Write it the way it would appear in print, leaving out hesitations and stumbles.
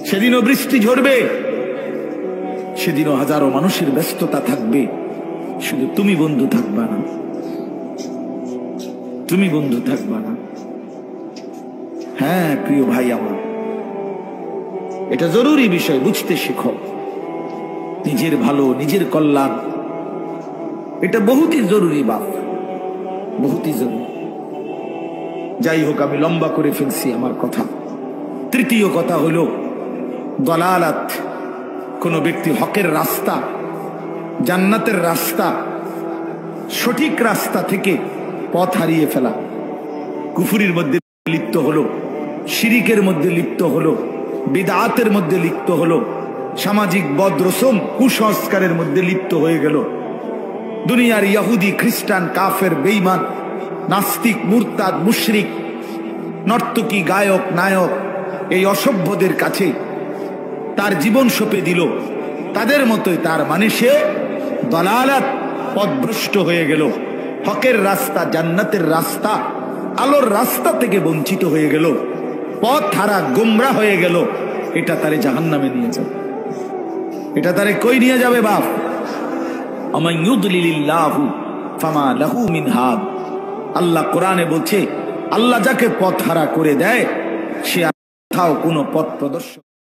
সেদিনও বৃষ্টি ঝরবে, সেদিনও হাজারো মানুষের ব্যস্ততা থাকবে, শুধু তুমি বন্ধু থাকবা না, তুমি বন্ধু থাকবা না। হ্যাঁ প্রিয় ভাই আমার, এটা জরুরি বিষয়, বুঝতে শিখো। নিজের ভালো, নিজের কল্যাণ, এটা বহুতই জরুরি বাপ, বহুতই জরুরি। যাই হোক, আমি লম্বা করে ফেলছি আমার কথা। তৃতীয় কথা হলো দলালাত। কোন ব্যক্তি হকের রাস্তা, জান্নাতের রাস্তা, সঠিক রাস্তা থেকে পথ হারিয়ে ফেলা, কুফরির মধ্যে লিপ্ত হলো, শিরিকের মধ্যে লিপ্ত হলো, বিদআতের মধ্যে লিপ্ত হলো, সামাজিক বদরসম কুসংস্কারের মধ্যে লিপ্ত হয়ে গেল। দুনিয়ার ইহুদি, খ্রিস্টান, কাফের, বেঈমান, নাস্তিক, মুরতাদ, মুশরিক, নর্তকী, গায়ক, নায়ক, এই অসভ্যদের কাছে তার জীবন সঁপে দিল। তাদের মতোই তার মানে সে দলালাত, পথভ্রষ্ট হয়ে গেল। হকের রাস্তা, জান্নাতের রাস্তা, আলোর রাস্তা থেকে বঞ্চিত হয়ে গেল, পথ হারা, গোমরা হয়ে গেল। এটা তারে জাহান্নামে নিয়ে যাবে। এটা তারে কই নিয়ে যাবে বাপ? আমান ইউদলিলিল্লাহু ফামা লাহু মিন হাদ। আল্লাহ কোরআনে বলছে, আল্লাহ যাকে পথ হারা করে দেয় সে আর কোথাও কোনো পথ প্রদর্শক